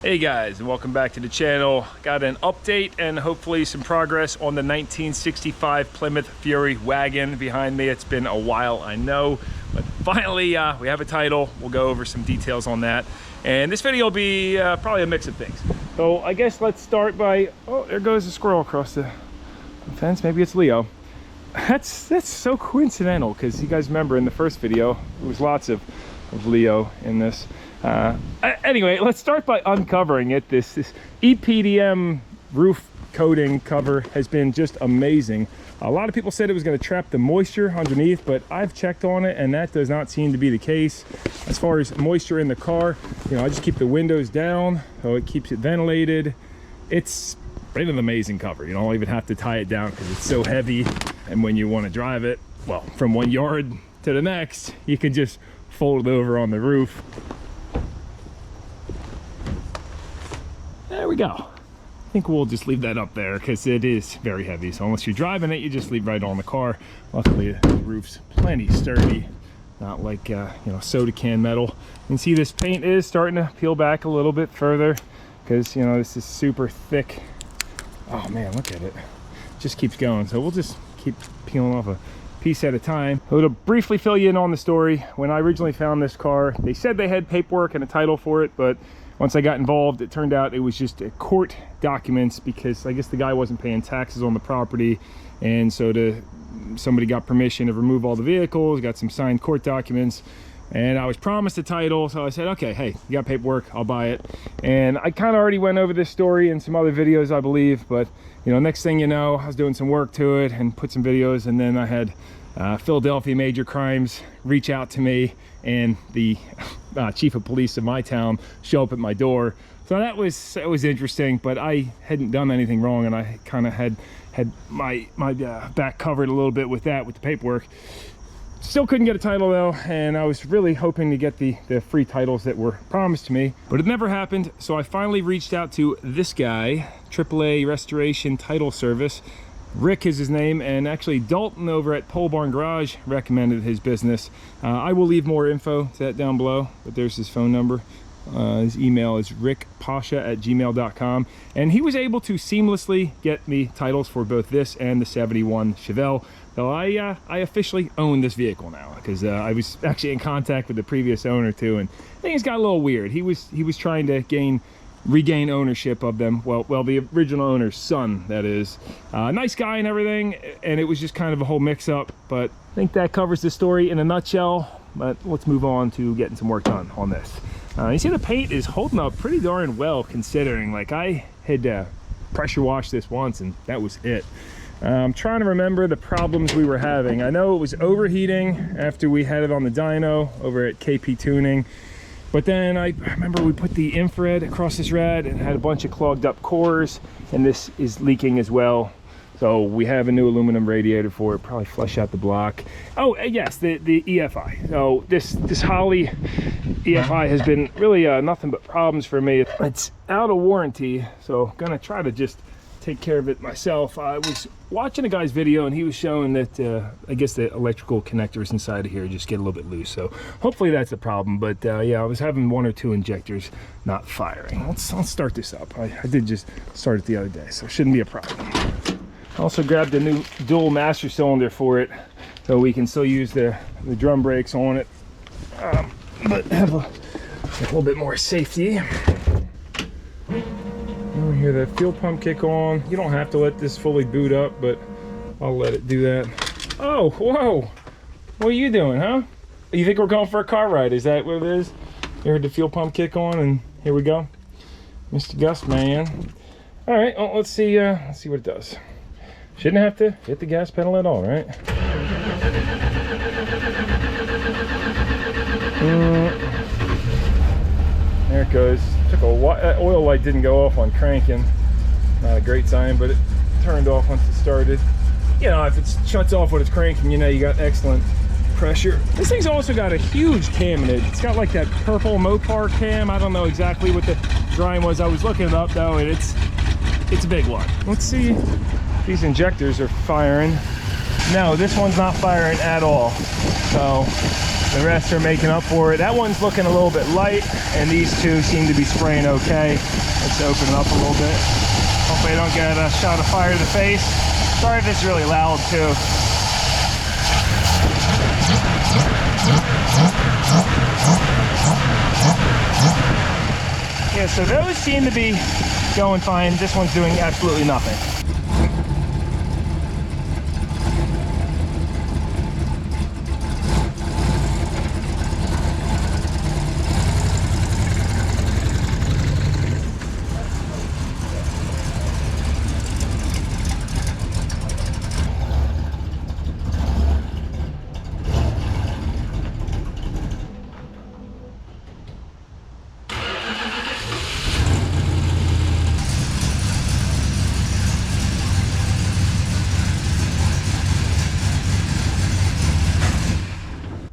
Hey guys, and welcome back to the channel. Got an update and hopefully some progress on the 1965 Plymouth Fury wagon behind me. It's been a while, I know, but finally we have a title. We'll go over some details on that. And this video will be probably a mix of things. So I guess let's start by, oh, there goes a squirrel across the fence. Maybe it's Leo. That's so coincidental because you guys remember in the first video, there was lots of Leo in this. Anyway, let's start by uncovering it. This EPDM roof coating cover has been just amazing. A lot of people said it was going to trap the moisture underneath, but I've checked on it and that does not seem to be the case. As far as moisture in the car, you know, I just keep the windows down so it keeps it ventilated. It's really an amazing cover. You don't even have to tie it down because it's so heavy, and when you want to drive it, well, from one yard to the next, you can just fold it over on the roof. There we go. I think we'll just leave that up there because it is very heavy. So unless you're driving it, you just leave right on the car. Luckily, the roof's plenty sturdy, not like you know, soda can metal. You can see this paint is starting to peel back a little bit further because, you know, this is super thick. Oh man, look at it. Just keeps going. So we'll just keep peeling off a piece at a time. So to briefly fill you in on the story, when I originally found this car, they said they had paperwork and a title for it, but once I got involved, it turned out it was just court documents because I guess the guy wasn't paying taxes on the property, and so somebody got permission to remove all the vehicles, got some signed court documents, and I was promised a title, so I said, okay, hey, you got paperwork, I'll buy it. And I kind of already went over this story in some other videos, I believe, but you know, next thing you know, I was doing some work to it and put some videos, and then I had Philadelphia Major Crimes reach out to me, and the chief of police of my town show up at my door. So that was interesting, but I hadn't done anything wrong, and I kind of had my back covered a little bit with that, with the paperwork. Still couldn't get a title though, and I was really hoping to get the free titles that were promised to me, but it never happened. So I finally reached out to this guy, AAA Restoration Title Service. Rick is his name, and actually Dalton over at Pole Barn Garage recommended his business. I will leave more info to that down below, but there's his phone number. His email is rickpasha@gmail.com, and he was able to seamlessly get me titles for both this and the 71 Chevelle. So I officially own this vehicle now, because I was actually in contact with the previous owner too, and things got a little weird. He was trying to regain ownership of them. Well, the original owner's son, that is. Nice guy and everything, and it was just kind of a whole mix-up, but I think that covers the story in a nutshell. But let's move on to getting some work done on this. You see the paint is holding up pretty darn well, considering. Like, I had pressure washed this once and that was it. I'm trying to remember the problems we were having. I know it was overheating after we had it on the dyno over at KP Tuning. But then I remember we put the infrared across this rad and had a bunch of clogged up cores, and this is leaking as well. So we have a new aluminum radiator for it, probably flush out the block. Oh yes, the EFI. So this Holley EFI has been really nothing but problems for me. It's out of warranty, so gonna try to just take care of it myself. I was watching a guy's video and he was showing that I guess the electrical connectors inside of here just get a little bit loose, so hopefully that's the problem. But yeah, I was having 1 or 2 injectors not firing. Let's start this up. I did just start it the other day, so it shouldn't be a problem. I also grabbed a new dual master cylinder for it, so we can still use the drum brakes on it, but have a little bit more safety. You hear the fuel pump kick on. You don't have to let this fully boot up, but I'll let it do that. Oh, whoa! What are you doing, huh? You think we're going for a car ride? Is that what it is? You heard the fuel pump kick on, and here we go. Mr. Gus, man. All right, well, let's see what it does. Shouldn't have to hit the gas pedal at all, right? There it goes. Took a while. That oil light didn't go off on cranking. Not a great sign, but it turned off once it started. You know, if it shuts off when it's cranking, you know you got excellent pressure. This thing's also got a huge cam in it. It's got like that purple Mopar cam. I don't know exactly what the design was. I was looking it up though, and it's a big one. Let's see if these injectors are firing. No, this one's not firing at all. So The rest are making up for it. That one's looking a little bit light, and these two seem to be spraying okay. Let's open it up a little bit. Hopefully I don't get a shot of fire to the face. Sorry if it's really loud too. Yeah, so those seem to be going fine. This one's doing absolutely nothing.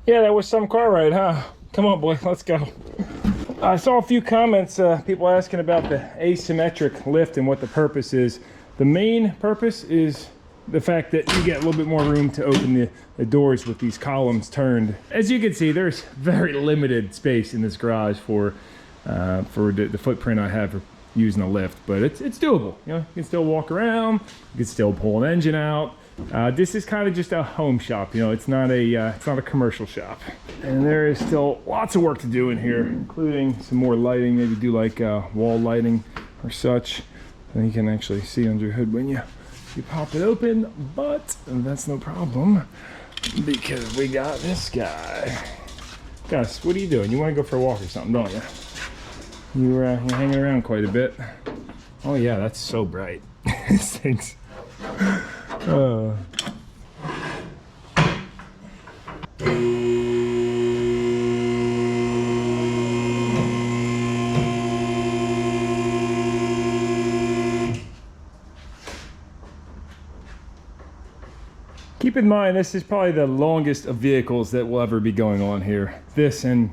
Yeah, that was some car ride, huh? Come on, boy, let's go. I saw a few comments, people asking about the asymmetric lift and what the purpose is. The main purpose is the fact that you get a little bit more room to open the doors with these columns turned. As you can see, there's very limited space in this garage for the footprint I have for using a lift, but it's doable. You know, you can still walk around, you can still pull an engine out. This is kind of just a home shop, you know, it's not a commercial shop. And there is still lots of work to do in here, including some more lighting, maybe do like wall lighting or such. And you can actually see under the hood when you pop it open, but that's no problem because we got this guy. Gus, what are you doing? You want to go for a walk or something, don't you? You're hanging around quite a bit. Oh yeah, that's so bright. This thing's... Keep in mind, this is probably the longest of vehicles that will ever be going on here. This and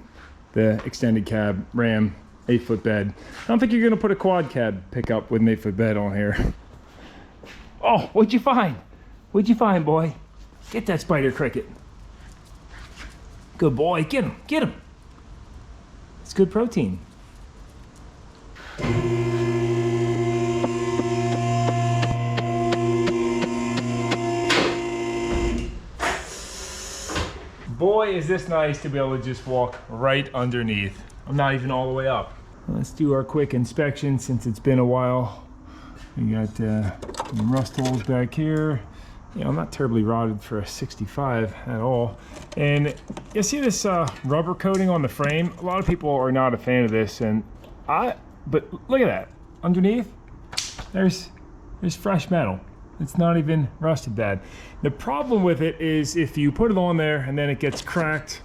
the extended cab Ram 8-foot bed. I don't think you're gonna put a quad cab pickup with an 8-foot bed on here. Oh, what'd you find? What'd you find, boy? Get that spider cricket. Good boy, get him, get him. It's good protein. Boy, is this nice to be able to just walk right underneath. I'm not even all the way up. Let's do our quick inspection since it's been a while. We got some rust holes back here. You know, not terribly rotted for a 65 at all. And you see this rubber coating on the frame? A lot of people are not a fan of this, but look at that. Underneath, there's fresh metal. It's not even rusted bad. The problem with it is if you put it on there and then it gets cracked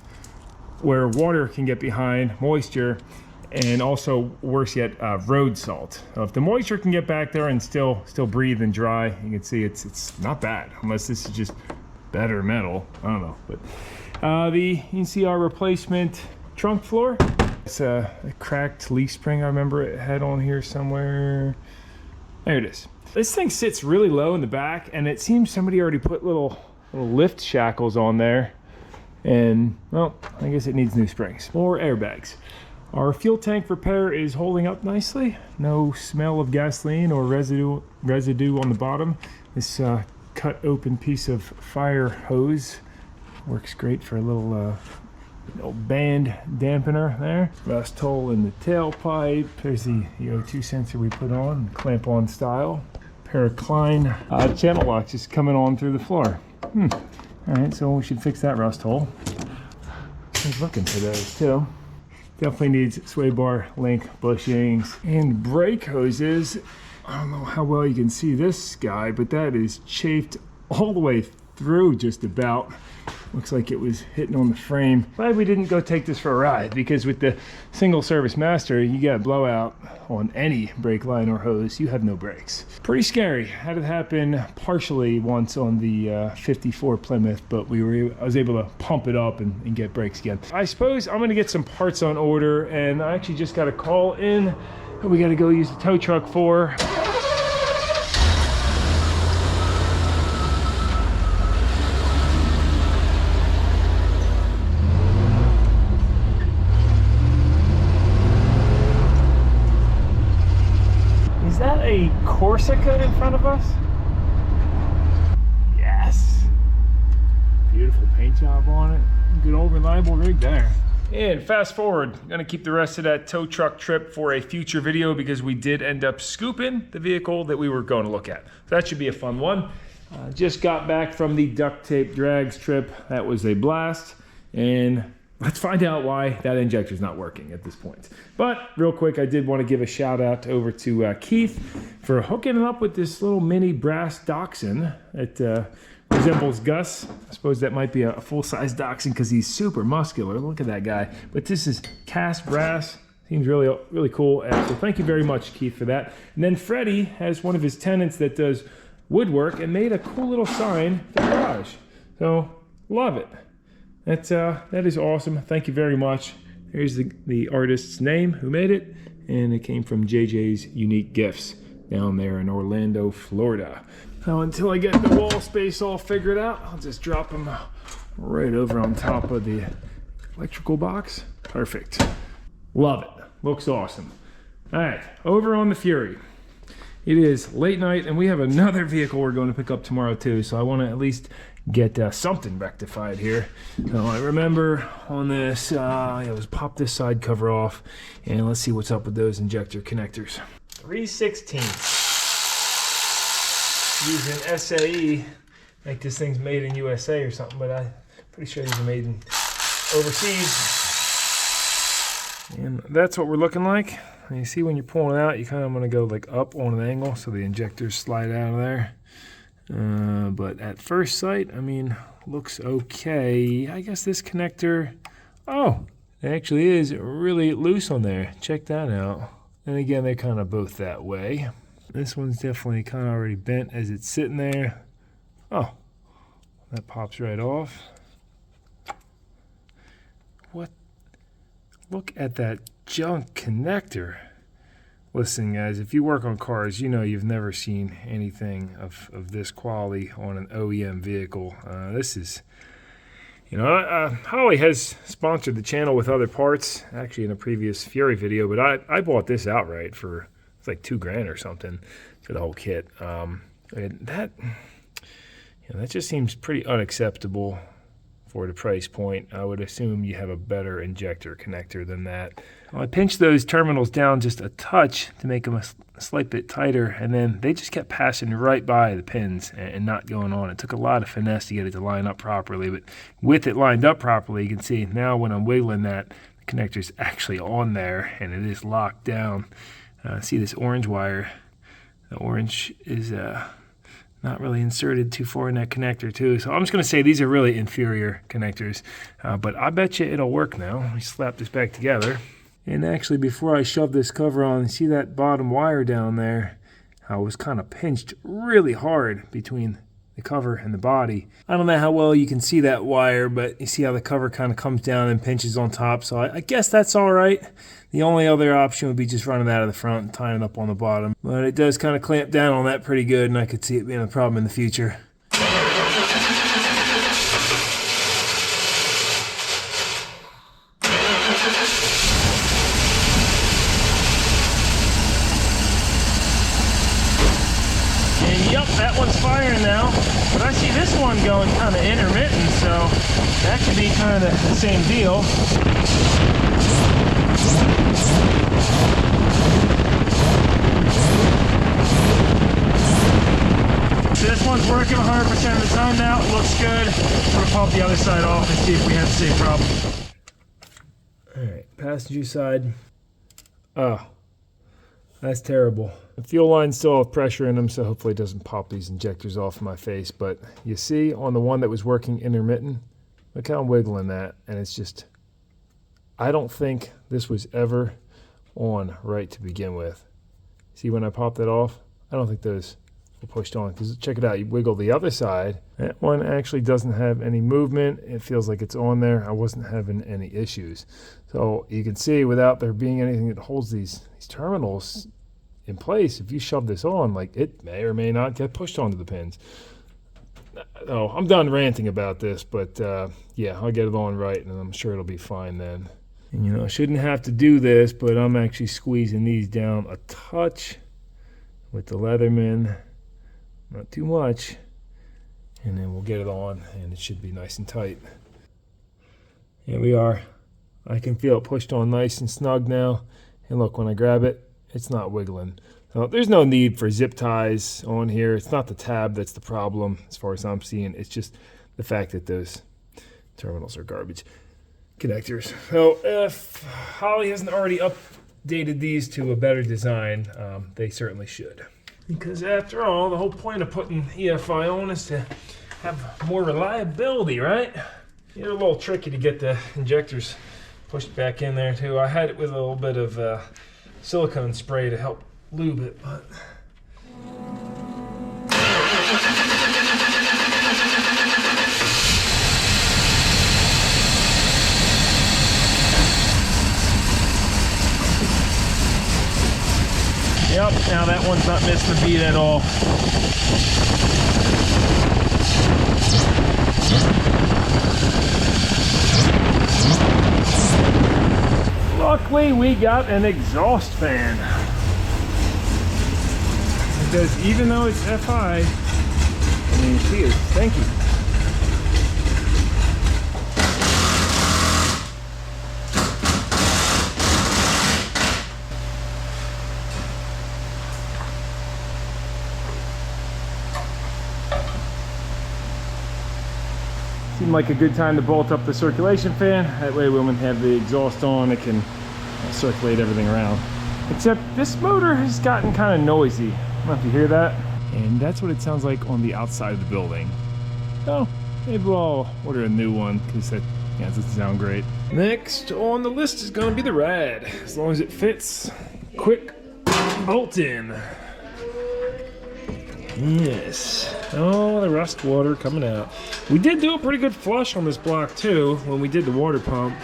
where water can get behind, moisture, and also worse yet, road salt. So if the moisture can get back there and still breathe and dry, you can see it's not bad, unless this is just better metal. I don't know, but you can see our replacement trunk floor. It's a cracked leaf spring. I remember it had on here somewhere. There it is. This thing sits really low in the back, and it seems somebody already put little lift shackles on there. And well, I guess it needs new springs or airbags. Our fuel tank repair is holding up nicely. No smell of gasoline or residue on the bottom. This cut open piece of fire hose works great for a little band dampener there. Rust hole in the tailpipe. There's the O2 sensor we put on, clamp on style. Pair of Klein channel locks just coming on through the floor. All right, so we should fix that rust hole. I was looking for those too. Definitely needs sway bar link bushings and brake hoses. I don't know how well you can see this guy, but that is chafed all the way through just about. Looks like it was hitting on the frame. Glad we didn't go take this for a ride, because with the single service master, you got a blowout on any brake line or hose, you have no brakes. Pretty scary. Had it happen partially once on the 54 Plymouth, but I was able to pump it up and get brakes again. I suppose I'm gonna get some parts on order, and I actually just got a call in we gotta go use the tow truck for. that a Corsica in front of us? Yes. Beautiful paint job on it. Good old reliable rig there. And fast forward, I'm gonna keep the rest of that tow truck trip for a future video because we did end up scooping the vehicle that we were going to look at. So that should be a fun one. Just got back from the duct tape drags trip. That was a blast. And let's find out why that injector's not working at this point. But real quick, I did want to give a shout out over to Keith for hooking it up with this little mini brass dachshund. It resembles Gus. I suppose that might be a full-size dachshund because he's super muscular. Look at that guy. But this is cast brass. Seems really, really cool. So thank you very much, Keith, for that. And then Freddie has one of his tenants that does woodwork and made a cool little sign for the garage. So love it. That is awesome. Thank you very much. Here's the artist's name who made it, and it came from JJ's Unique Gifts down there in Orlando, Florida. Now, until I get the wall space all figured out, I'll just drop them right over on top of the electrical box. Perfect. Love it. Looks awesome. All right, over on the Fury. It is late night, and we have another vehicle we're going to pick up tomorrow too, so I want to at least get something rectified here. So I remember on this, let's pop this side cover off, and let's see what's up with those injector connectors. 3/16 using SAE, like this thing's made in USA or something, but I'm pretty sure these are made in overseas. And that's what we're looking like. And you see when you're pulling it out, you kind of want to go like up on an angle so the injectors slide out of there. But at first sight, I mean, looks okay. I guess this connector, oh, it actually is really loose on there. Check that out. And again, they're kind of both that way. This one's definitely kind of already bent as it's sitting there. Oh, that pops right off. What? Look at that junk connector. Listen, guys, if you work on cars, you know you've never seen anything of this quality on an OEM vehicle. This is, Holly has sponsored the channel with other parts, actually in a previous Fury video, but I bought this outright for, it's like $2,000 or something for the whole kit. And that just seems pretty unacceptable for the price point. I would assume you have a better injector connector than that. Well, I pinched those terminals down just a touch to make them a slight bit tighter, and then they just kept passing right by the pins and not going on. It took a lot of finesse to get it to line up properly, but with it lined up properly, you can see now when I'm wiggling that, the connector's actually on there and it is locked down. See this orange wire? The orange is not really inserted too far in that connector too. So I'm just going to say these are really inferior connectors. But I bet you it'll work now. Let me slap this back together. And actually, before I shove this cover on, see that bottom wire down there? How it was kind of pinched really hard between the cover and the body. I don't know how well you can see that wire, but you see how the cover kind of comes down and pinches on top. So I guess that's all right. The only other option would be just running that out of the front and tying it up on the bottom. But it does kind of clamp down on that pretty good, and I could see it being a problem in the future. And yep, that one's firing now. But I see this one going kind of intermittent, so that could be kind of the same deal. So this one's working 100% of the time now. It looks good. We're going to pump the other side off and see if we have the same problem. Alright, passenger side. Oh, that's terrible. The fuel lines still have pressure in them, so hopefully it doesn't pop these injectors off my face. But you see on the one that was working intermittent, look how I'm wiggling that. And it's just, I don't think this was ever on right to begin with. See when I pop that off? I don't think those were pushed on. Because check it out, you wiggle the other side. That one actually doesn't have any movement. It feels like it's on there. I wasn't having any issues. So you can see without there being anything that holds these terminals in place, if you shove this on, like it may or may not get pushed onto the pins. Oh, I'm done ranting about this, but yeah, I'll get it on right and I'm sure it'll be fine then. And I shouldn't have to do this, but I'm actually squeezing these down a touch with the Leatherman, not too much, and then we'll get it on and it should be nice and tight. Here we are. I can feel it pushed on nice and snug now, and look, when I grab it, it's not wiggling. So there's no need for zip ties on here. It's not the tab that's the problem as far as I'm seeing. It's just the fact that those terminals are garbage connectors. So if Holley hasn't already updated these to a better design, they certainly should. Because after all, the whole point of putting EFI on is to have more reliability, right? It's a little tricky to get the injectors pushed back in there too. I had it with a little bit of silicone spray to help lube it, but yep, now that one's not missing a beat at all. Luckily, we got an exhaust fan. Because even though it's FI, I mean, she is stinky. Seemed like a good time to bolt up the circulation fan. That way when we have the exhaust on, it can circulate everything around. Except this motor has gotten kind of noisy. I don't know if you hear that. And that's what it sounds like on the outside of the building. Oh, maybe we'll order a new one because that doesn't sound great. Next on the list is going to be the rad. As long as it fits, quick bolt in. Yes. Oh, the rust water coming out. We did do a pretty good flush on this block too when we did the water pump.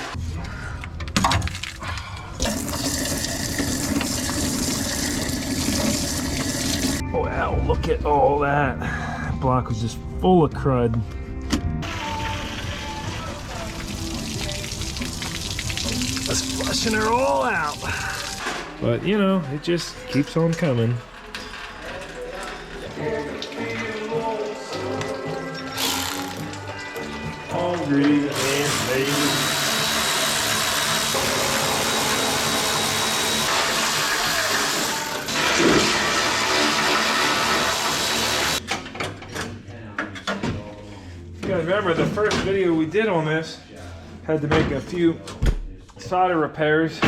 Wow, look at all that. That block was just full of crud. Just flushing her all out. But you know, it just keeps on coming. All green and baby. You guys remember the first video we did on this had to make a few solder repairs.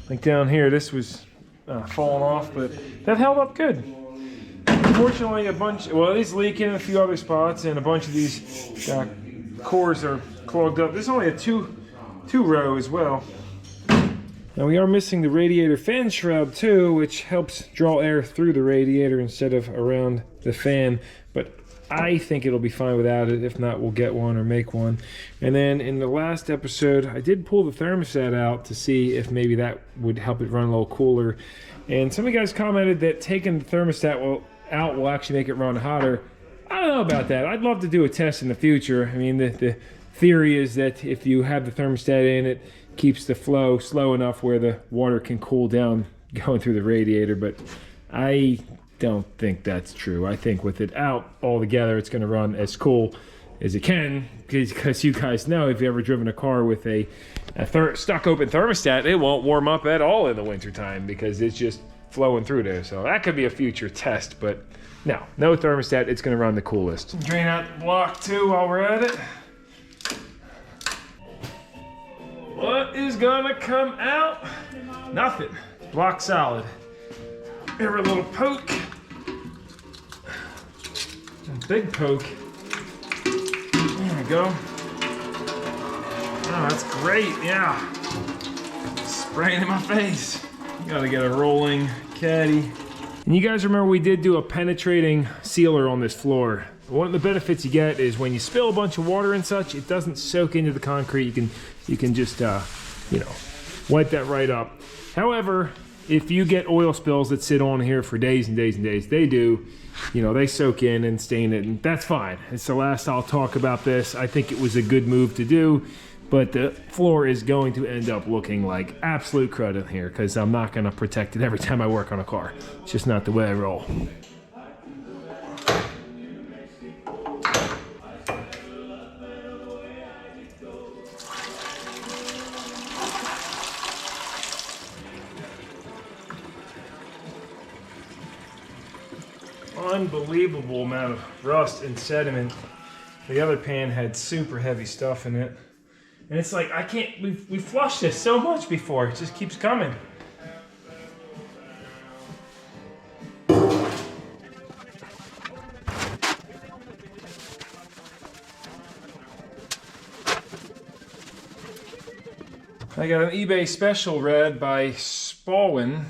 Like down here, this was falling off, but that held up good. Unfortunately, well, it's leaking in a few other spots, and a bunch of these cores are clogged up. There's only a two row as well. Now we are missing the radiator fan shroud too, which helps draw air through the radiator instead of around the fan, but I think it'll be fine without it. If not, we'll get one or make one. And then in the last episode, I did pull the thermostat out to see if maybe that would help it run a little cooler. And some of you guys commented that taking the thermostat out will actually make it run hotter. I don't know about that. I'd love to do a test in the future. I mean, the theory is that if you have the thermostat in, it keeps the flow slow enough where the water can cool down going through the radiator, but I don't think that's true. I think with it out altogether, it's going to run as cool as it can, because you guys know if you've ever driven a car with a stuck open thermostat, it won't warm up at all in the wintertime because it's just flowing through there. So that could be a future test, but no thermostat, it's going to run the coolest. Drain out the block too while we're at it. What is gonna come out? Nothing. Block solid. Every little poke. A big poke. There we go. Oh, that's great, yeah. Spraying in my face. Gotta get a rolling caddy. And you guys remember we did do a penetrating sealer on this floor. One of the benefits you get is when you spill a bunch of water and such, it doesn't soak into the concrete. You can just, you know, wipe that right up. However, if you get oil spills that sit on here for days and days and days, they do, you know, they soak in and stain it, and that's fine. It's the last I'll talk about this. I think it was a good move to do But the floor is going to end up looking like absolute crud in here because I'm not going to protect it every time I work on a car. It's just not the way I roll. Unbelievable amount of rust and sediment. The other pan had super heavy stuff in it. And it's like, I can't, we flushed this so much before, it just keeps coming. I got an eBay special red by Spalding,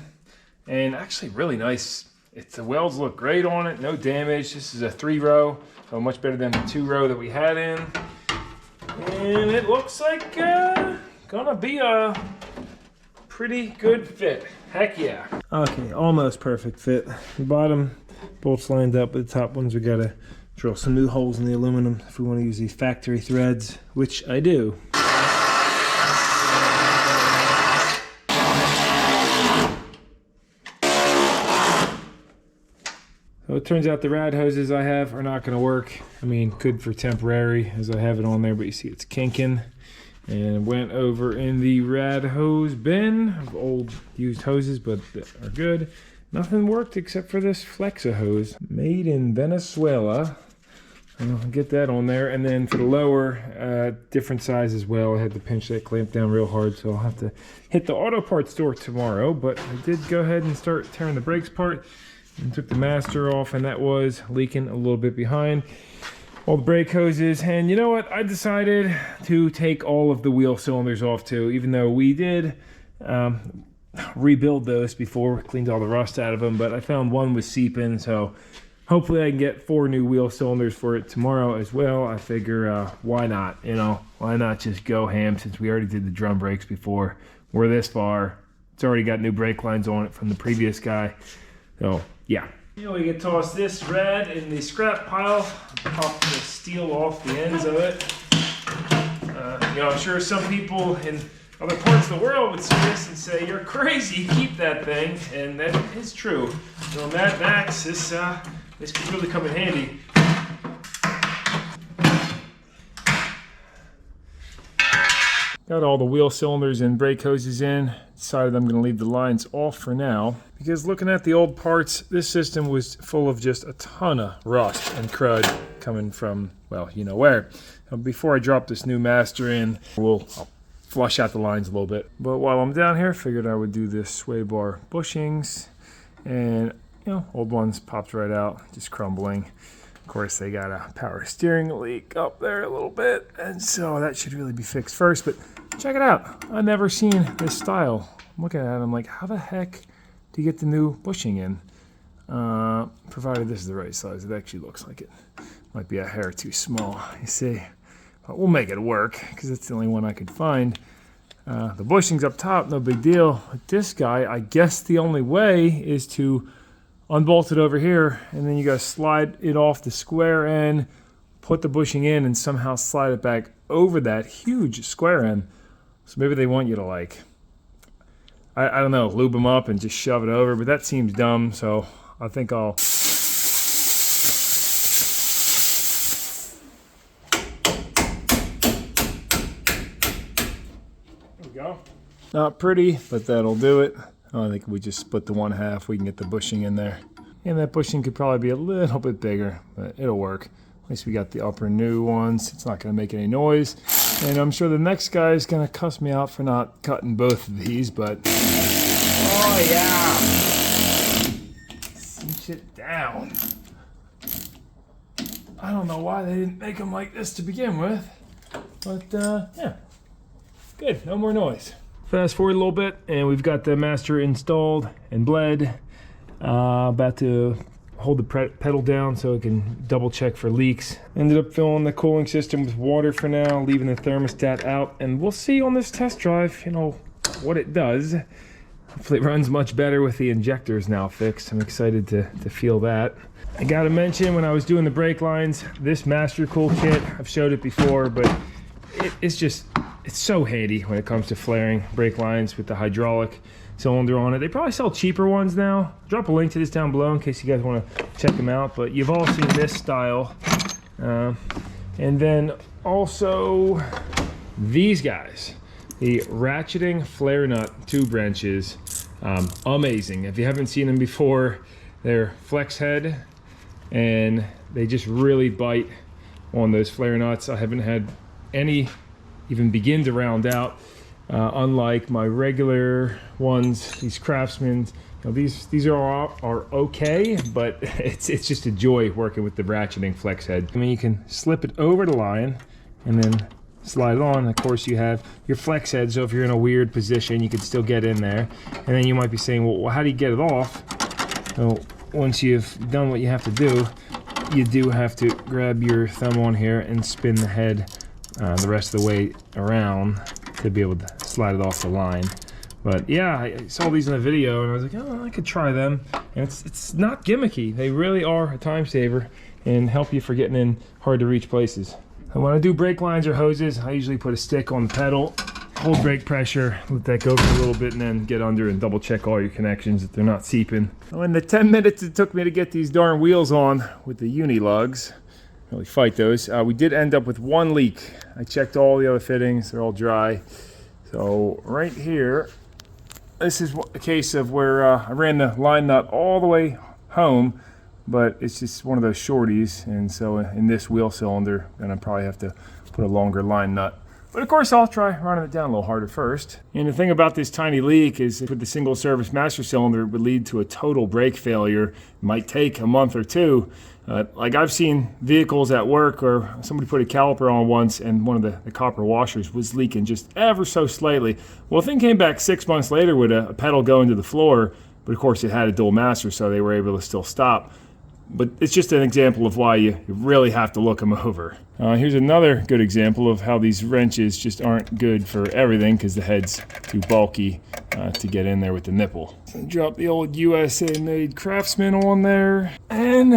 and actually really nice. The welds look great on it, no damage. This is a 3-row, so much better than the 2-row that we had in. And it looks like gonna be a pretty good fit. Heck yeah. Okay, almost perfect fit. The bottom bolts lined up, but the top ones we gotta drill some new holes in the aluminum if we want to use these factory threads, which I do. So it turns out the rad hoses I have are not going to work. I mean, good for temporary as I have it on there, but you see it's kinking. And went over in the rad hose bin of old used hoses, but they are good. Nothing worked except for this Flexa hose, made in Venezuela. I'll get that on there. And then for the lower, different size as well. I had to pinch that clamp down real hard, so I'll have to hit the auto parts store tomorrow. But I did go ahead and start tearing the brakes apart. And took the master off, and that was leaking a little bit behind all the brake hoses. And you know what, I decided to take all of the wheel cylinders off too, even though we did rebuild those before, cleaned all the rust out of them, but I found one was seeping, so hopefully I can get 4 new wheel cylinders for it tomorrow as well. I figure why not, you know, why not just go ham since we already did the drum brakes before. We're this far, it's already got new brake lines on it from the previous guy. So yeah, you know, we can toss this rad in the scrap pile, pop the steel off the ends of it. You know, I'm sure some people in other parts of the world would see this and say, "You're crazy, keep that thing," and that is true. You know, Mad Max, this could really come in handy. Got all the wheel cylinders and brake hoses in. Decided I'm going to leave the lines off for now, because looking at the old parts, this system was full of just a ton of rust and crud coming from, well, you know where. Before I drop this new master in, I'll flush out the lines a little bit. But while I'm down here, figured I would do this sway bar bushings, and you know, old ones popped right out, just crumbling. Of course, they got a power steering leak up there a little bit, and so that should really be fixed first. But check it out, I've never seen this style. I'm looking at it, I'm like, how the heck do you get the new bushing in? Provided this is the right size, it actually looks like it. Might be a hair too small, you see. But we'll make it work, because it's the only one I could find. The bushing's up top, no big deal. But this guy, I guess the only way is to unbolt it over here, and then you gotta slide it off the square end, put the bushing in, and somehow slide it back over that huge square end. So maybe they want you to, like, I don't know, lube them up and just shove it over, but that seems dumb, so I think I'll... There we go. Not pretty, but that'll do it. I think we just split the one half, we can get the bushing in there. And that bushing could probably be a little bit bigger, but it'll work. At least we got the upper new ones. It's not gonna make any noise. And I'm sure the next guy is gonna cuss me out for not cutting both of these, but... Oh yeah! Cinch it down. I don't know why they didn't make them like this to begin with, but yeah. Good, no more noise. Fast forward a little bit, and we've got the master installed and bled. About to hold the pedal down so it can double check for leaks. Ended up filling the cooling system with water for now, leaving the thermostat out, and we'll see on this test drive, you know, what it does. Hopefully it runs much better with the injectors now fixed. I'm excited to feel that. I gotta mention, when I was doing the brake lines, this master cool kit, I've showed it before, but it's just it's so handy when it comes to flaring brake lines with the hydraulic cylinder on it. They probably sell cheaper ones now. Drop a link to this down below in case you guys want to check them out. But you've all seen this style. And then also these guys, the ratcheting flare nut tube wrenches. Amazing. If you haven't seen them before, they're flex head and they just really bite on those flare nuts. I haven't had any even begin to round out, unlike my regular ones, these Craftsman. You know, these are okay, but it's just a joy working with the ratcheting flex head. I mean, you can slip it over the line and then slide it on. Of course, you have your flex head, so if you're in a weird position, you can still get in there. And then you might be saying, well, how do you get it off? Well, once you've done what you have to do, you do have to grab your thumb on here and spin the head the rest of the way around to be able to slide it off the line. But yeah, I saw these in a video and I was like, oh, I could try them. And it's not gimmicky. They really are a time saver and help you for getting in hard to reach places. And when I do brake lines or hoses, I usually put a stick on the pedal, hold brake pressure, let that go for a little bit, and then get under and double check all your connections that they're not seeping. In the 10 minutes it took me to get these darn wheels on with the uni lugs, really fight those, we did end up with one leak. I checked all the other fittings, they're all dry. So right here, this is a case of where I ran the line nut all the way home, but it's just one of those shorties, and so in this wheel cylinder, then I probably have to put a longer line nut. But of course, I'll try running it down a little harder first. And the thing about this tiny leak is with the single service master cylinder, it would lead to a total brake failure. It might take a month or two. Like I've seen vehicles at work where somebody put a caliper on once and one of the copper washers was leaking just ever so slightly. Well, the thing came back 6 months later with a pedal going to the floor, but of course it had a dual master, so they were able to still stop. But it's just an example of why you really have to look them over. Here's another good example of how these wrenches just aren't good for everything because the head's too bulky to get in there with the nipple. So drop the old USA made Craftsman on there and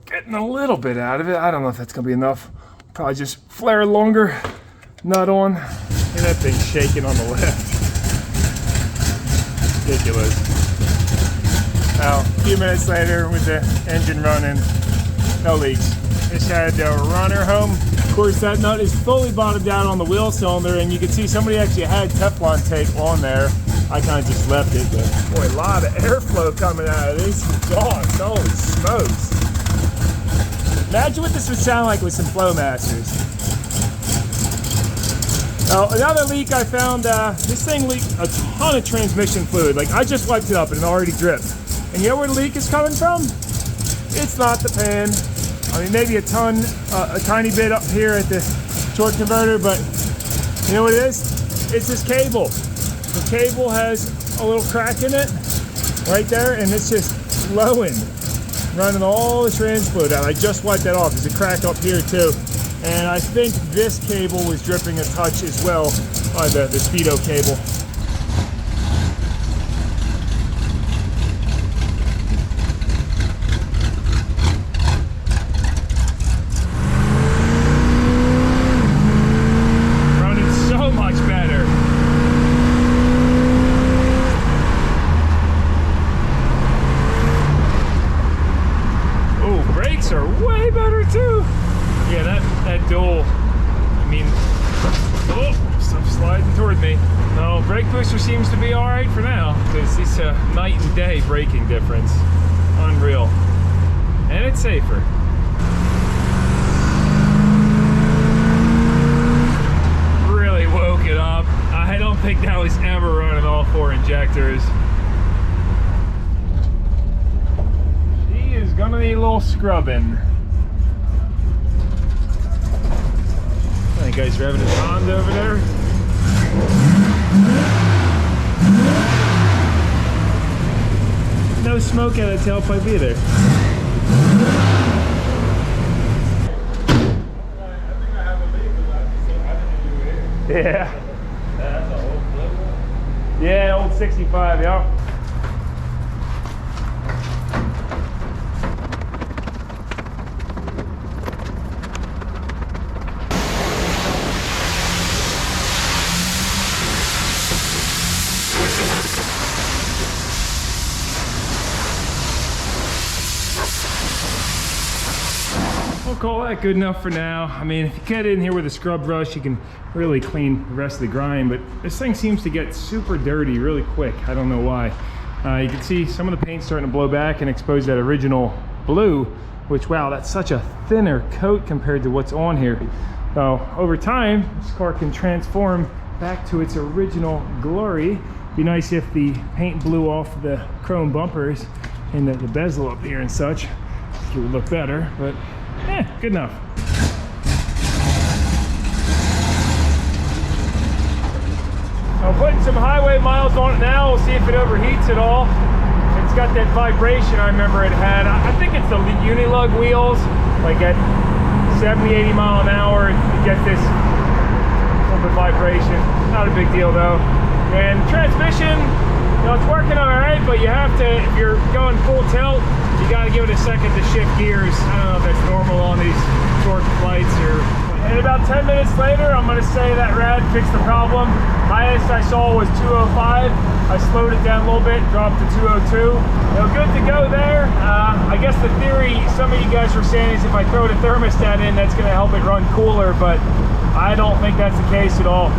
getting a little bit out of it. I don't know if that's gonna be enough. Probably just flare a longer nut on. And that thing's shaking on the left. Ridiculous. Now, a few minutes later with the engine running, no leaks. Just had a runner home. Of course, that nut is fully bottomed out on the wheel cylinder, and you can see somebody actually had Teflon tape on there. I kind of just left it, but boy, a lot of airflow coming out of these dogs. Holy smokes. Imagine what this would sound like with some Flowmasters. Now, another leak I found, this thing leaked a ton of transmission fluid. Like, I just wiped it up and it already dripped. And you know where the leak is coming from? It's not the pan. I mean, maybe a tiny bit up here at the torque converter, but you know what it is? It's this cable. The cable has a little crack in it, right there, and it's just flowing, running all the trans fluid out. I just wiped that off. There's a crack up here too. And I think this cable was dripping a touch as well, the Speedo cable. Are way better too. Yeah, that dual, I mean, oh, stuff's sliding toward me. No, brake booster seems to be all right for now because it's a night and day braking difference. Unreal. And it's safer. Really woke it up. I don't think that was ever running all 4 injectors. Gonna need a little scrubbing. That guy's revving his Honda over there. No smoke out of the tailpipe either. Yeah. That's an old flip one? Yeah, old 65, yeah. We'll call that good enough for now. I mean, if you get in here with a scrub brush, you can really clean the rest of the grind, but this thing seems to get super dirty really quick. I don't know why. You can see some of the paint starting to blow back and expose that original blue, which, wow, that's such a thinner coat compared to what's on here. So over time, this car can transform back to its original glory. Be nice if the paint blew off the chrome bumpers and the bezel up here and such. It would look better, but good enough. I'm putting some highway miles on it now. We'll see if it overheats at all. It's got that vibration I remember it had. I think it's the Unilug wheels, like at 70, 80 mile an hour, you get this little bit of vibration. Not a big deal though. And transmission, you know, it's working all right, but you have to, if you're going full tilt, you got to give it a second to shift gears. I don't know if that's normal on these short flights or... And about 10 minutes later, I'm going to say that rad fixed the problem. Highest I saw was 205. I slowed it down a little bit, dropped to 202. So good to go there. I guess the theory some of you guys were saying is if I throw the thermostat in, that's going to help it run cooler, but I don't think that's the case at all.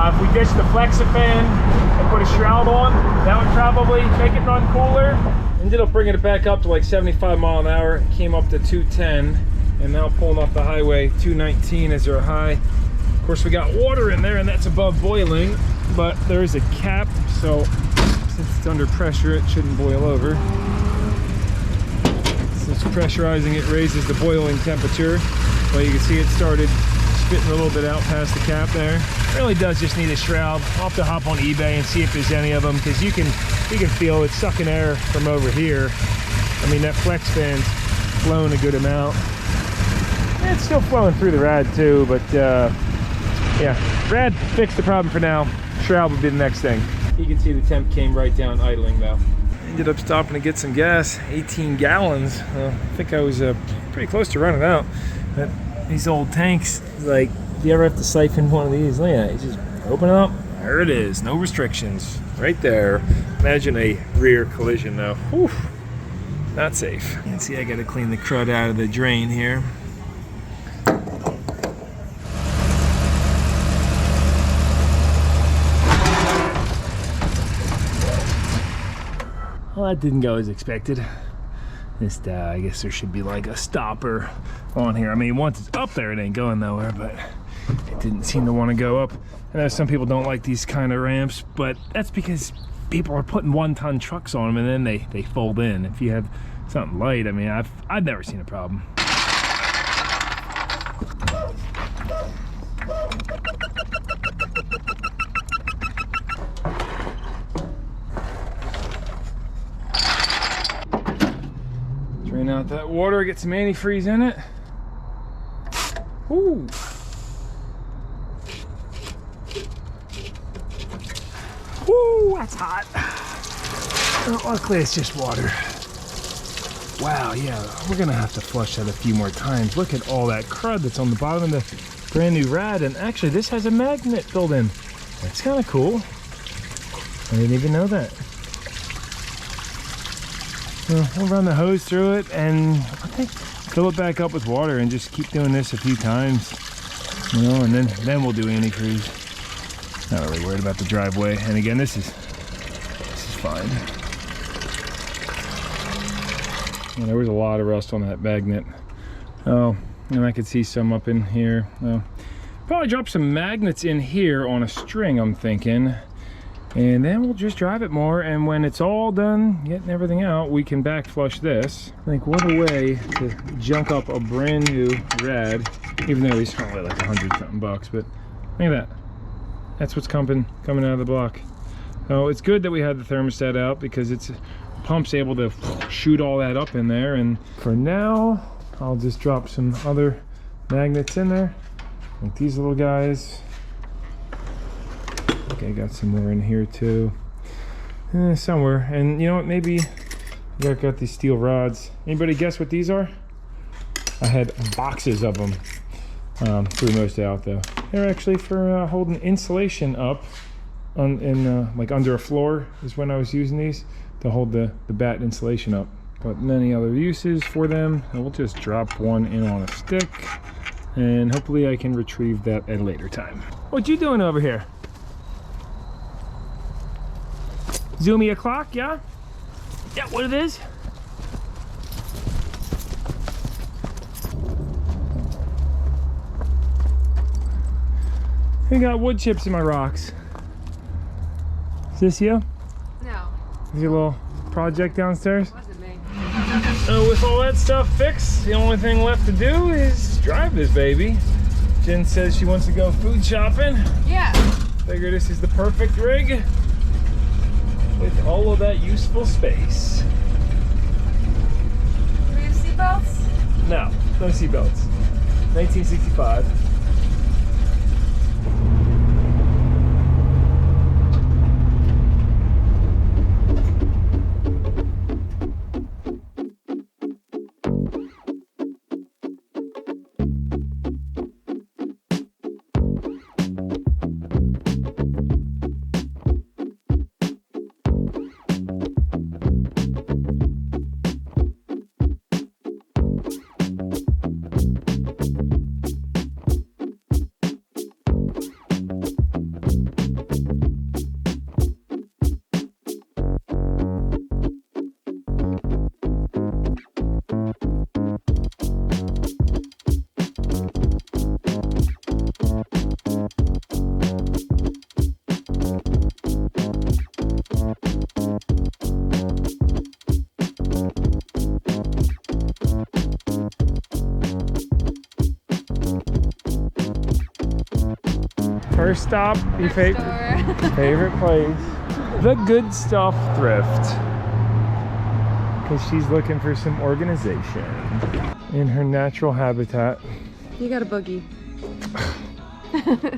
If we ditch the Flexifan and put a shroud on, that would probably make it run cooler. Ended up bringing it back up to like 75 mile an hour. It came up to 210. And now pulling off the highway, 219 is our high. Of course, we got water in there and that's above boiling, but there is a cap, so since it's under pressure, it shouldn't boil over. Since pressurizing it raises the boiling temperature, but you can see it started spitting a little bit out past the cap there. It really does just need a shroud. I'll have to hop on eBay and see if there's any of them, because you can feel it's sucking air from over here. I mean, that flex fan's flowing a good amount. It's still flowing through the rad too, but yeah, rad fixed the problem for now. Shroud would be the next thing. You can see the temp came right down idling though. Ended up stopping to get some gas, 18 gallons. I think I was pretty close to running out. But these old tanks, like, do you ever have to siphon one of these? Look at that, you just open it up, there it is, no restrictions, right there. Imagine a rear collision though. Whew, not safe. You can see I gotta clean the crud out of the drain here. Well, that didn't go as expected. Just, I guess there should be like a stopper on here. I mean, once it's up there, it ain't going nowhere, but it didn't seem to want to go up. I know some people don't like these kind of ramps, but that's because people are putting 1-ton trucks on them and then they fold in. If you have something light, I mean, I've never seen a problem. Drain out that water, get some antifreeze in it. Ooh. Ooh, that's hot. Oh, luckily it's just water. Wow, yeah, we're gonna have to flush that a few more times. Look at all that crud that's on the bottom of the brand new rad, and actually this has a magnet built in. That's kind of cool. I didn't even know that. We'll run the hose through it and I think fill it back up with water and just keep doing this a few times, you know, and then we'll do antifreeze. Not really worried about the driveway. And again, this is fine. And there was a lot of rust on that magnet. Oh, and I could see some up in here. Oh, probably drop some magnets in here on a string, I'm thinking. And then we'll just drive it more, and when it's all done getting everything out, we can back flush this. I think what a way to junk up a brand new rad, even though these are only like $100-something bucks, but look at that. That's what's coming out of the block. So it's good that we had the thermostat out, because the pump's able to shoot all that up in there. And for now, I'll just drop some other magnets in there, like these little guys. Okay, got some more in here too, somewhere. And you know what, maybe I got these steel rods. Anybody guess what these are? I had boxes of them. Threw most out though. They're actually for holding insulation up like under a floor is when I was using these to hold the bat insulation up. but many other uses for them. And we'll just drop one in on a stick, and hopefully I can retrieve that at a later time. What you doing over here? Zoomy o'clock, yeah? Yeah, what it is? I got wood chips in my rocks. Is this you? No. Is your little project downstairs? It wasn't me. So with all that stuff fixed, the only thing left to do is drive this baby. Jen says she wants to go food shopping. Yeah. Figure this is the perfect rig with all of that useful space. Do we have seatbelts? No seatbelts. 1965. First stop, your favorite place. The Good Stuff Thrift. Because she's looking for some organization in her natural habitat. You got a boogie.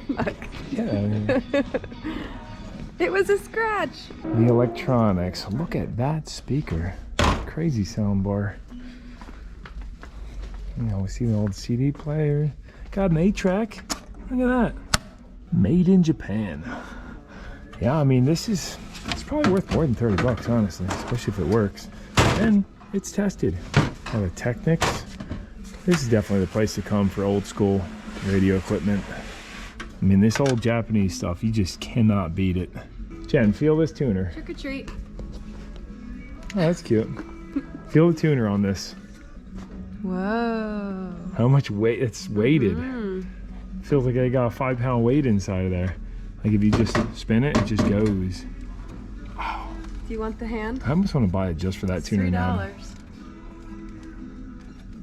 Look. Yeah. It was a scratch. The electronics. Look at that speaker. Crazy soundbar. You know, we see the old CD player. Got an 8-track. Look at that. Made in Japan. Yeah, I mean, it's probably worth more than 30 bucks, honestly, especially if it works. And it's tested. All the Technics. This is definitely the place to come for old school radio equipment. I mean, this old Japanese stuff, you just cannot beat it. Jen, feel this tuner. Trick or treat. Oh, that's cute. Feel the tuner on this. Whoa. How much weight? It's weighted. Feels like I got a 5-pound weight inside of there. Like if you just spin it, it just goes. Oh. Do you want the hand? I almost want to buy it just for that It's tuner now.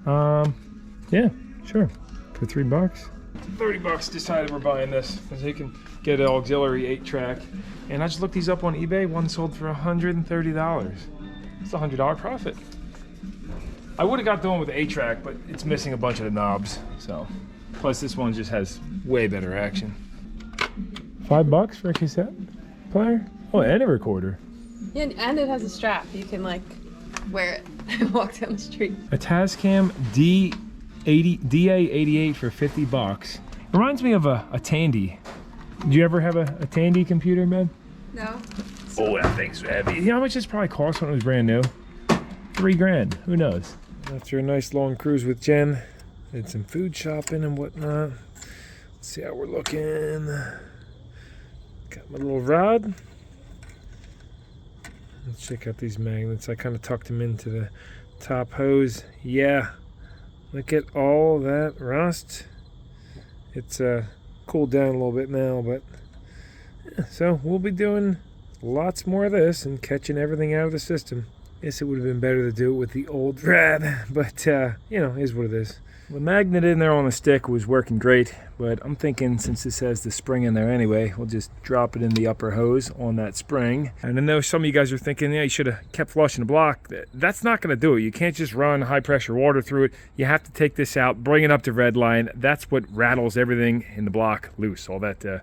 $3. Yeah, sure. For $3. 30 bucks. Decided we're buying this because you can get an auxiliary 8-track. And I just looked these up on eBay. One sold for $130. It's a $100 profit. I would have got the one with the 8-track, but it's missing a bunch of the knobs. So, plus this one just has way better action. $5 for a cassette player? Oh, and a recorder. Yeah, and it has a strap. You can like wear it and walk down the street. A Tascam DA88 for $50. Reminds me of a Tandy. Did you ever have a Tandy computer, man? No. Oh, that thing's heavy. You know how much this probably cost when it was brand new? $3 grand. Who knows? After a nice long cruise with Jen, did some food shopping and whatnot. Let's see how we're looking. Got my little rod. Let's check out these magnets. I kind of tucked them into the top hose. Yeah, look at all that rust. It's cooled down a little bit now, but yeah, so we'll be doing lots more of this and catching everything out of the system. Guess it would have been better to do it with the old rad, but you know, is what it is. The magnet in there on the stick was working great, but I'm thinking since this has the spring in there anyway, we'll just drop it in the upper hose on that spring. And I know some of you guys are thinking, yeah, you should have kept flushing the block. That's not going to do it. You can't just run high pressure water through it. You have to take this out, bring it up to red line. That's what rattles everything in the block loose, all that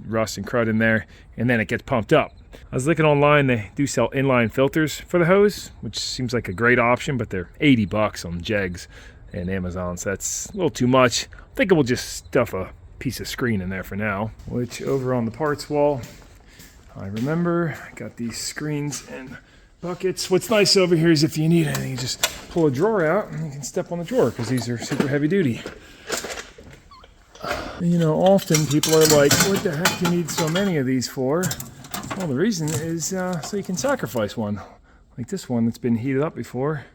rust and crud in there, and then it gets pumped up. I was looking online, they do sell inline filters for the hose, which seems like a great option, but they're $80 on Jegs and Amazon, so that's a little too much. I think we'll just stuff a piece of screen in there for now. Which over on the parts wall, I remember I got these screens in buckets. What's nice over here is if you need anything, you just pull a drawer out and you can step on the drawer because these are super heavy duty. And, you know, often people are like, what the heck do you need so many of these for? Well, the reason is so you can sacrifice one. Like this one that's been heated up before.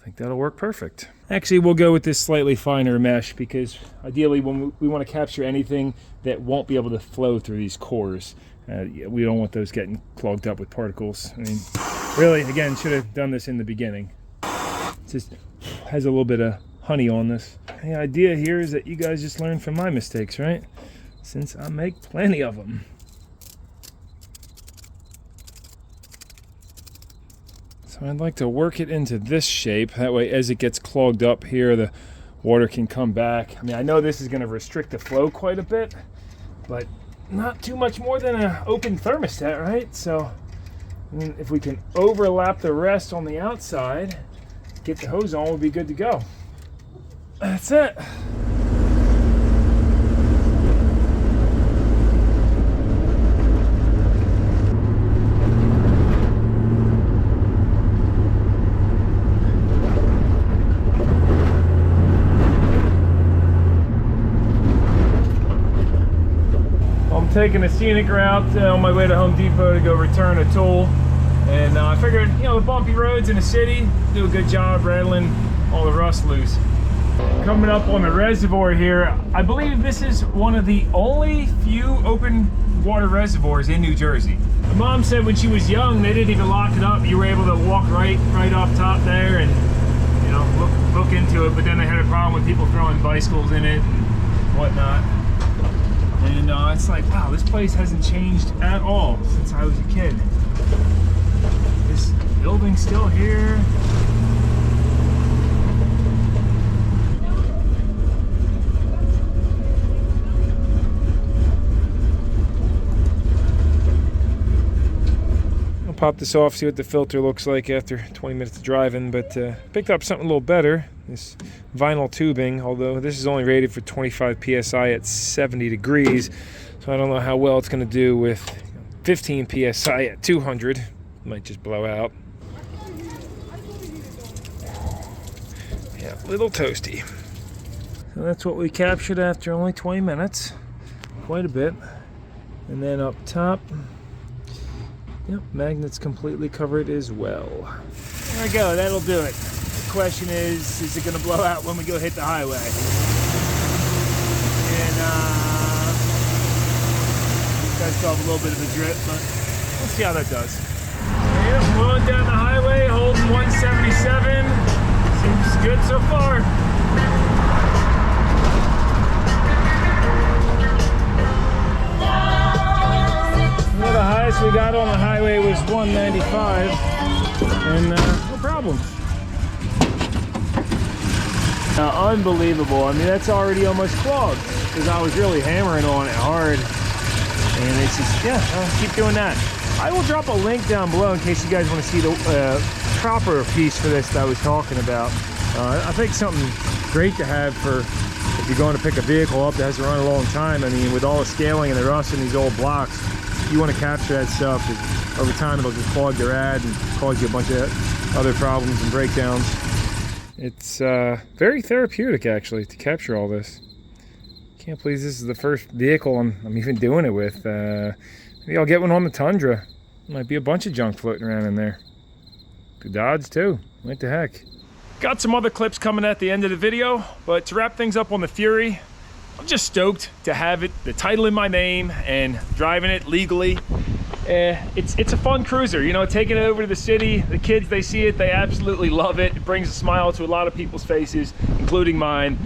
I think that'll work perfect. Actually, we'll go with this slightly finer mesh because ideally when we want to capture anything that won't be able to flow through these cores, we don't want those getting clogged up with particles. I mean, really, again, should have done this in the beginning. It just has a little bit of honey on this. The idea here is that you guys just learn from my mistakes, right? Since I make plenty of them. So I'd like to work it into this shape. That way, as it gets clogged up here, the water can come back. I mean, I know this is going to restrict the flow quite a bit, but not too much more than an open thermostat, right? So, I mean, if we can overlap the rest on the outside, get the hose on, we'll be good to go. That's it. I'm taking a scenic route on my way to Home Depot to go return a tool. And I figured, you know, the bumpy roads in the city do a good job rattling all the rust loose. Coming up on the reservoir here, I believe this is one of the only few open water reservoirs in New Jersey. My mom said when she was young, they didn't even lock it up. You were able to walk right off top there and, you know, look into it. But then they had a problem with people throwing bicycles in it and whatnot. And it's like, wow, this place hasn't changed at all since I was a kid. This building's still here. I'll pop this off, see what the filter looks like after 20 minutes of driving, but picked up something a little better. This vinyl tubing, although this is only rated for 25 psi at 70 degrees, so I don't know how well it's going to do with 15 psi at 200. Might just blow out. Yeah, a little toasty. So that's what we captured after only 20 minutes. Quite a bit. And then up top, yep, magnets completely covered as well. There we go, that'll do it. The question is it going to blow out when we go hit the highway? And you guys still have a little bit of a drip, but we'll see how that does. Yep, rolling down the highway, holding 177. Seems good so far. Well, the highest we got on the highway was 195, and no problem. Unbelievable. I mean, that's already almost clogged because I was really hammering on it hard, and it's just, yeah, I'll keep doing that. I will drop a link down below in case you guys want to see the proper piece for this that I was talking about. I think something great to have for if you're going to pick a vehicle up that has to run a long time. I mean, with all the scaling and the rust in these old blocks, you want to capture that stuff, because over time it'll just clog your rad and cause you a bunch of other problems and breakdowns. It's very therapeutic, actually, to capture all this. Can't believe this is the first vehicle I'm even doing it with. Maybe I'll get one on the Tundra. Might be a bunch of junk floating around in there. The Dodge too. What the heck? Got some other clips coming at the end of the video, but to wrap things up on the Fury, I'm just stoked to have it, the title in my name, and driving it legally. It's a fun cruiser, you know, taking it over to the city. The kids, they see it, they absolutely love it. It brings a smile to a lot of people's faces, including mine.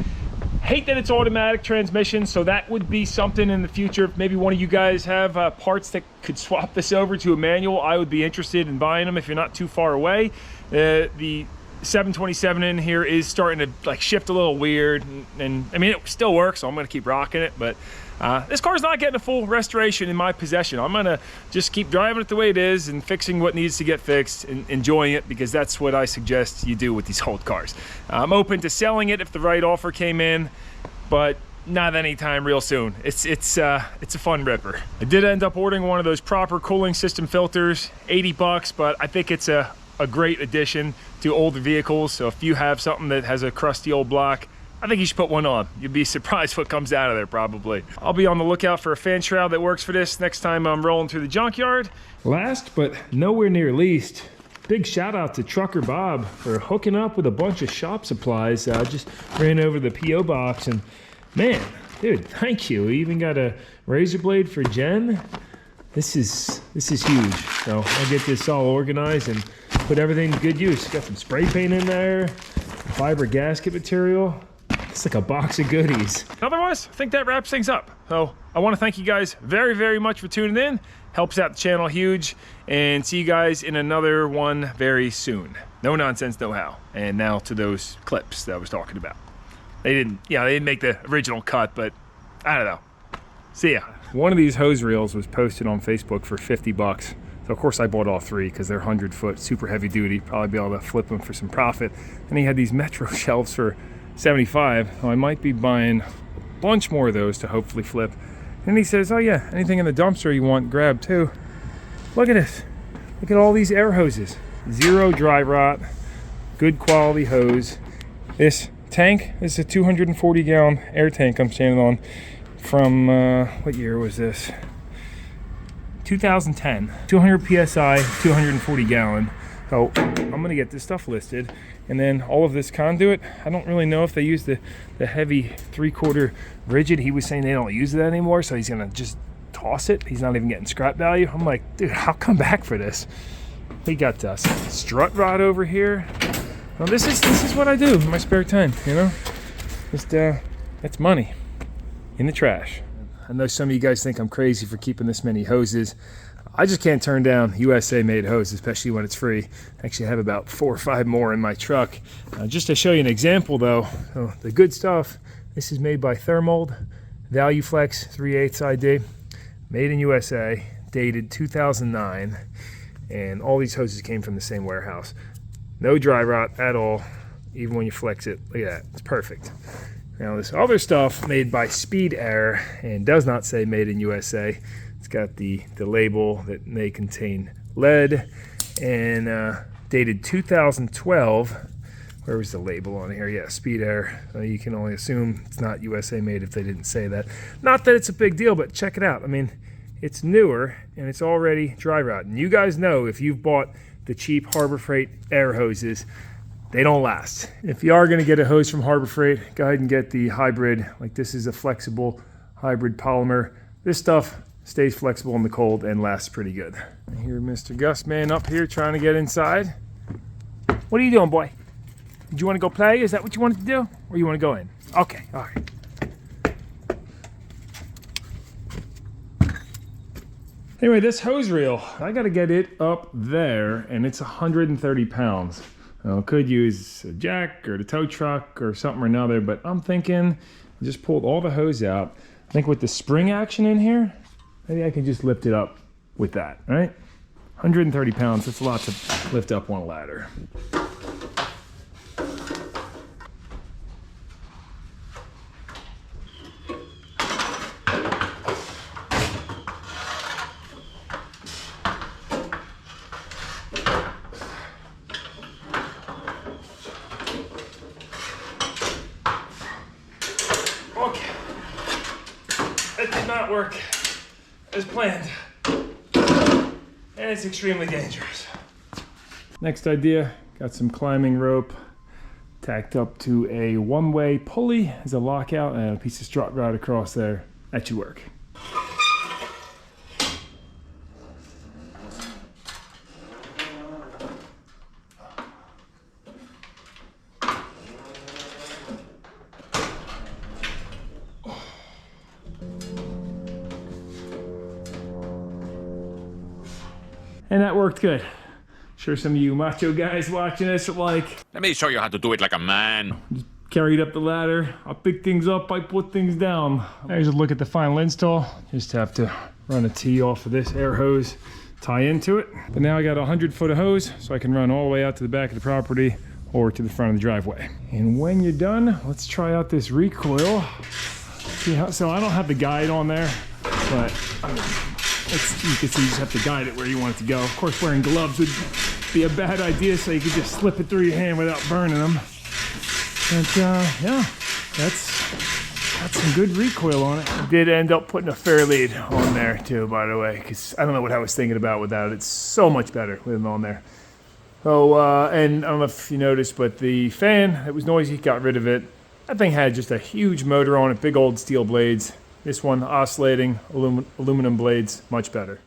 Hate that it's automatic transmission, so that would be something in the future. If maybe one of you guys have parts that could swap this over to a manual, I would be interested in buying them if you're not too far away. The 727 in here is starting to like shift a little weird, and I mean, it still works, so I'm gonna keep rocking it, but this car's not getting a full restoration in my possession. I'm gonna just keep driving it the way it is and fixing what needs to get fixed and enjoying it, because that's what I suggest you do with these old cars. I'm open to selling it if the right offer came in, but not anytime real soon. It's a fun ripper. I did end up ordering one of those proper cooling system filters, 80 bucks, but I think it's a a great addition to older vehicles. So if you have something that has a crusty old block, I think you should put one on. You'd be surprised what comes out of there probably. I'll be on the lookout for a fan shroud that works for this next time I'm rolling through the junkyard. Last but nowhere near least, big shout out to Trucker Bob for hooking up with a bunch of shop supplies. I just ran over the P.O. box and man, dude, thank you. We even got a razor blade for Jen. This is huge. So I'll get this all organized and put everything to good use. Got some spray paint in there, fiber gasket material. It's like a box of goodies. Otherwise, I think that wraps things up. So I want to thank you guys very, very much for tuning in. Helps out the channel huge. And see you guys in another one very soon. No nonsense, no how. And now to those clips that I was talking about. They didn't make the original cut, but I don't know. See ya. One of these hose reels was posted on Facebook for 50 bucks. So of course I bought all three because they're 100-foot, super heavy duty. Probably be able to flip them for some profit. And he had these Metro shelves for 75. So I might be buying a bunch more of those to hopefully flip. And he says, oh yeah, anything in the dumpster you want, grab too. Look at this. Look at all these air hoses. Zero dry rot, good quality hose. This tank, this is a 240 gallon air tank I'm standing on from, what year was this? 2010. 200 PSI, 240 gallon. So I'm gonna get this stuff listed. And then all of this conduit, I don't really know if they use the heavy 3/4 rigid. He was saying they don't use that anymore, so he's gonna just toss it. He's not even getting scrap value. I'm like, dude, I'll come back for this. We got some strut rod over here. Well, this is what I do in my spare time, you know? Just, it's money in the trash. I know some of you guys think I'm crazy for keeping this many hoses. I just can't turn down USA made hose, especially when it's free. Actually, I have about 4 or 5 more in my truck. Just to show you an example though, the good stuff, this is made by Thermold, ValueFlex 3/8 ID, made in USA, dated 2009, and all these hoses came from the same warehouse. No dry rot at all, even when you flex it. Look at that, it's perfect. Now this other stuff made by Speed Air and does not say made in USA. It's got the label that may contain lead and dated 2012. Where was the label on here? Yeah, Speed Air. You can only assume it's not USA made if they didn't say that. Not that it's a big deal, but check it out. I mean, it's newer and it's already dry rot. And you guys know if you've bought the cheap Harbor Freight air hoses, they don't last. If you are gonna get a hose from Harbor Freight, go ahead and get the hybrid. Like this is a flexible hybrid polymer. This stuff stays flexible in the cold and lasts pretty good. I hear Mr. Gus Man up here trying to get inside. What are you doing, boy? Did you want to go play? Is that what you wanted to do? Or you want to go in? Okay, all right. Anyway, this hose reel, I got to get it up there and it's 130 pounds. I could use a jack or the tow truck or something or another, but I'm thinking I just pulled all the hose out. I think with the spring action in here, maybe I can just lift it up with that, right? 130 pounds, that's a lot to lift up on a ladder. Okay, that did not work as planned, and it's extremely dangerous. Next idea, got some climbing rope tacked up to a one-way pulley as a lockout and a piece of strut rod across there. That should work. And that worked good. Sure some of you macho guys watching this are like, let me show you how to do it like a man. just carried up the ladder. I pick things up, I put things down. There's a look at the final install. Just have to run a T off of this air hose, tie into it. But now I got 100 foot of hose, so I can run all the way out to the back of the property or to the front of the driveway. And when you're done, let's try out this recoil. So I don't have the guide on there, but you can see you just have to guide it where you want it to go. Of course, wearing gloves would be a bad idea, so you could just slip it through your hand without burning them. But yeah, that's got some good recoil on it. I did end up putting a fair lead on there too, by the way, because I don't know what I was thinking about without it. It's so much better with it on there. Oh, and I don't know if you noticed, but the fan, it was noisy, got rid of it. That thing had just a huge motor on it, big old steel blades. This one, oscillating aluminum blades, much better.